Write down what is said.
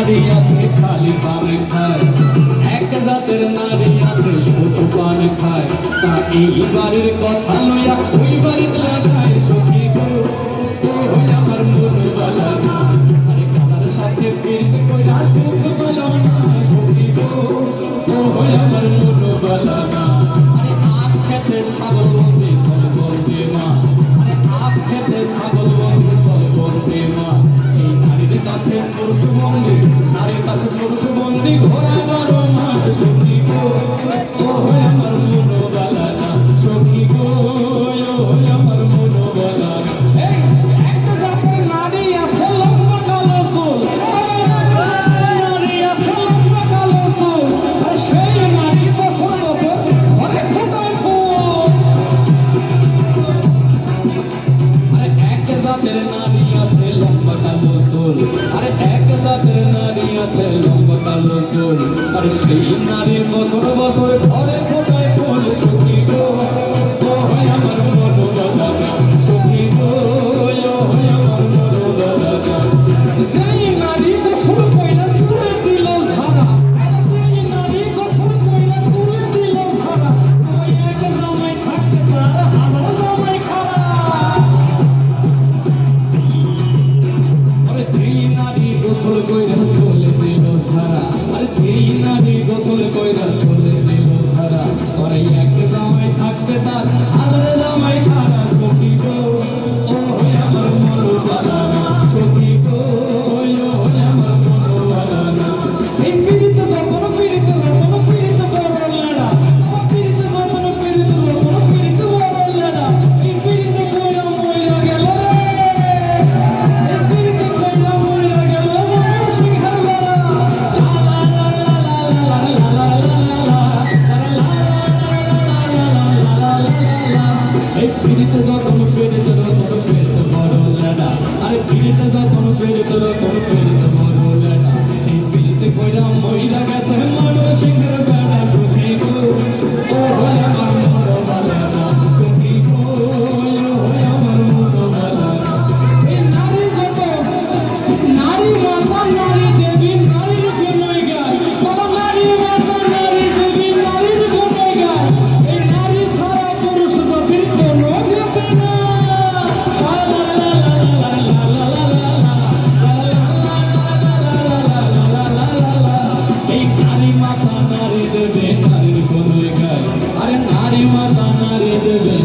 নারী আছে খালি পান খায়, এক জাতের নারী আছে শুধু পান খায়। তা এই বাড়ির কথা লইয়া ওই বাড়িতে লাগায় সখী গো, ও আমার মনবালা না। আরে কালার সাথে প্রীত কইরা সুখ পেলাম না সখী গো, ও আমার মনবালা না। আরে আখ খেতে ছাগল বলবে চল বলবে মা, আরে আখ খেতে ছাগল বলবে চল বলবে মা। এই নারীর কাছে পরশুবন্দি, নারীর কাছে পরশুবন্দি ঘোরা 12 মাস সখী গো, ও আমার মনবালা না সখী গো, ও আমার মনবালা না। এই এক জাতের নারী আছে লম্বা কালো চুল, নারী আছে লম্বা কালো চুল, আর সেই নারী বছর বছর ঘরে ফোটায় ফুল। আরে এক জাতের নারী আছে লম্বা কালো চুল, আরে এক জাতের নারী আছে লম্বা কালো চুল, আর সেই নারী বছর বছর ঘরে ফোটায় ফুল সখী গো, ও আমার মনবালা না সখী গো, ও আমার মনবালা না। সেই নারী গোসল কইরা চুলে দিল ঝাড়া, সেই নারী গোসল কইরা চুলে দিল ঝাড়া, ওই এক জামাই থাকতে তার হাজার জামাই খাড়া। আরে যেই নারী গোসল কইরা চলে দিল ঝাড়া, আরে যেই নারী গোসল কইরা চলে দিল ঝাড়া, আরে এক জামাই থাকতে তার হাজার জামাই খাড়া সখী গো, ও আমার মনবালা না সখী গো, ও আমার মনবালা না। এই পীড়িত যতন পীড়িত রতন পীড়িত বড় লেডা, পীড়িত যতন পীড়িত রতন পীড়িত বড় লেডা। এই পীড়িত কইরা মইরা গেল রে, এই পীড়িত কইরা মইরা গেল সিংহের বেড়া। এই পীড়িত যতন পীড়িত রতন পীড়িত বড় লেডা, আরে পীড়িত যতন পীড়িত রতন পীড়িত বড় লেডা। এই পীড়িত কইরা মইরা গেছে মনো সিংহের বেড়া সখী গো, ও আমার মনবালা না সখী গো, ও আমার মনবালা না। এই নারী যত নারী মাতা নারী দেবী নারীর গুণই গায়, বাবা নারী মাতা নারী দেবী নারীর গুণই গায়। এই নারী ছাড়া পুরুষ জাতির কোনো গতি না। এই নারী মাতা নারী দেবে নারীর গুণই গায়, আরে নারী মাতা নারী দেবে